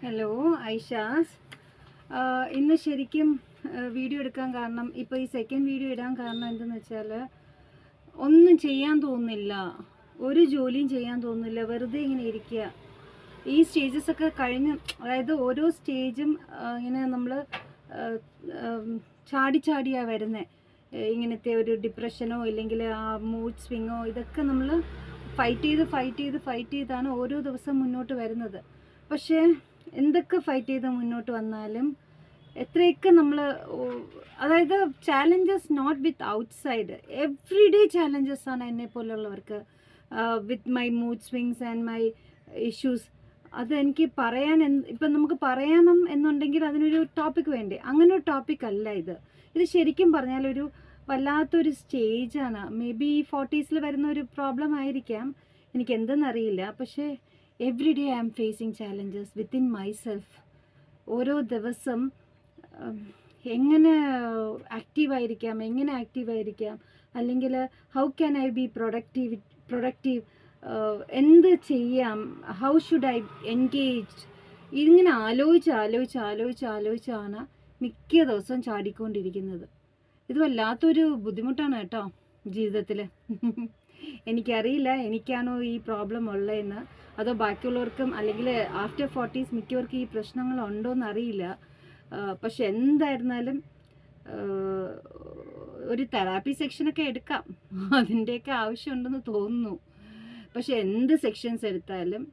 Hello Aisha's. ഇന്ന് ശരിക്കും video എടുക്കാൻ കാരണം, ഇപ്പോൾ ഈ സെക്കൻഡ് വീഡിയോ ഇടാൻ കാരണം എന്തെന്ന് വെച്ചാൽ, ഒന്നും ചെയ്യാൻ തോന്നുന്നില്ല, ഒരു ജോലിയും ചെയ്യാൻ തോന്നുന്നില്ല, വെറുതെ ഇങ്ങനെ ഇരിക്കുക. ഈ സ്റ്റേജസൊക്കെ കഴിഞ്ഞ്, അതായത് ഓരോ സ്റ്റേജും ഇങ്ങനെ നമ്മൾ ചാടിയാണ് വരുന്നത്. ഇങ്ങനത്തെ ഒരു ഡിപ്രഷനോ ഇല്ലെങ്കിൽ ആ മൂഡ് സ്വിങ്ങോ ഇതൊക്കെ നമ്മൾ ഫൈറ്റ് ചെയ്താണ് ഓരോ ദിവസം മുന്നോട്ട് വരുന്നത്. പക്ഷേ എന്തൊക്കെ ഫൈറ്റ് ചെയ്ത് മുന്നോട്ട് വന്നാലും എത്രയൊക്കെ നമ്മൾ, അതായത് challenges not with outside, every day challenges ആണ് എന്നെ പോലുള്ളവർക്ക്, with my mood swings and my issues. അതെനിക്ക് പറയാൻ ഇപ്പം നമുക്ക് പറയണം എന്നുണ്ടെങ്കിൽ അതിനൊരു ടോപ്പിക് വേണ്ടേ? അങ്ങനെ ഒരു ടോപ്പിക് അല്ല ഇത്. ശരിക്കും പറഞ്ഞാൽ ഒരു വല്ലാത്തൊരു സ്റ്റേജാണ്. മേ ബി 40s വരുന്ന ഒരു പ്രോബ്ലം ആയിരിക്കാം, എനിക്ക് എന്തെന്നറിയില്ല. പക്ഷേ every day I am facing challenges within myself. ഓരോ ദിവസം എങ്ങനെ ആക്റ്റീവായിരിക്കാം, അല്ലെങ്കിൽ how can I be productive, എന്ത് ചെയ്യാം, ഹൗ ഷുഡ് ഐ എൻഗേജ്, ഇങ്ങനെ ആലോചിച്ചാണ് മിക്ക ദിവസവും ചാടിക്കൊണ്ടിരിക്കുന്നത്. ഇത് വല്ലാത്തൊരു ബുദ്ധിമുട്ടാണ് കേട്ടോ ജീവിതത്തിൽ. എനിക്കറിയില്ല എനിക്കാണോ ഈ പ്രോബ്ലം ഉള്ളതെന്ന്, അതോ ബാക്കിയുള്ളവർക്കും, അല്ലെങ്കിൽ ആഫ്റ്റർ 40s മിക്കവർക്കും ഈ പ്രശ്നങ്ങളുണ്ടോയെന്ന് അറിയില്ല. പക്ഷെ എന്തായിരുന്നാലും ഒരു തെറാപ്പി സെക്ഷനൊക്കെ എടുക്കാം, അതിൻ്റെയൊക്കെ ആവശ്യമുണ്ടെന്ന് തോന്നുന്നു. പക്ഷെ എന്ത് സെക്ഷൻസ് എടുത്താലും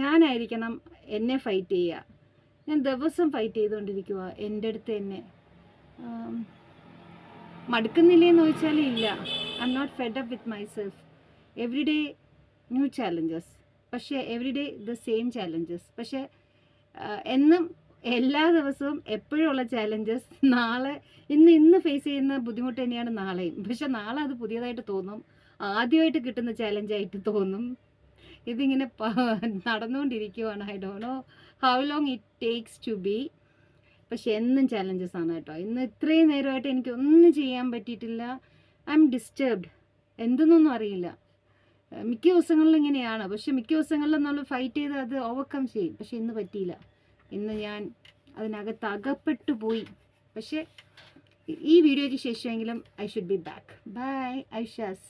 ഞാനായിരിക്കണം എന്നെ ഫൈറ്റ് ചെയ്യുക. ഞാൻ ദിവസം ഫൈറ്റ് ചെയ്തുകൊണ്ടിരിക്കുക എൻ്റെ അടുത്ത് തന്നെ. മടുക്കുന്നില്ലേന്ന് ചോദിച്ചാൽ ഇല്ല. I'm not fed up with myself. Every day new challenges, പക്ഷേ every day the same challenges. പക്ഷേ എന്നും എല്ലാ ദിവസവും എപ്പോഴും ഉള്ള ചാലഞ്ചസ് നാളെ ഇന്ന് ഫേസ് ചെയ്യുന്ന ബുദ്ധിമുട്ട് തന്നെയാണ് നാളെയും. പക്ഷെ നാളെ അത് പുതിയതായിട്ട് തോന്നും, ആദ്യമായിട്ട് കിട്ടുന്ന ചാലഞ്ചായിട്ട് തോന്നും. ഇതിങ്ങനെ നടന്നുകൊണ്ടിരിക്കുവാണ്. I don't know how long it takes to be. പക്ഷെ എന്നും ചാലഞ്ചസ് ആണ് കേട്ടോ. ഇന്ന് ഇത്രയും നേരമായിട്ട് എനിക്കൊന്നും ചെയ്യാൻ പറ്റിയിട്ടില്ല. ഐ എം ഡിസ്റ്റർബ്ഡ്, എന്തെന്നൊന്നും അറിയില്ല. മിക്ക ദിവസങ്ങളിലും ഇങ്ങനെയാണ്. പക്ഷെ മിക്ക ദിവസങ്ങളിലും നമ്മൾ ഫൈറ്റ് ചെയ്ത് അത് ഓവർകം ചെയ്യും. പക്ഷെ ഇന്ന് പറ്റിയില്ല. ഇന്ന് ഞാൻ അതിനകത്ത് അകപ്പെട്ടു പോയി. പക്ഷേ ഈ വീഡിയോയ്ക്ക് ശേഷമെങ്കിലും I should be back. Bye Aisha's.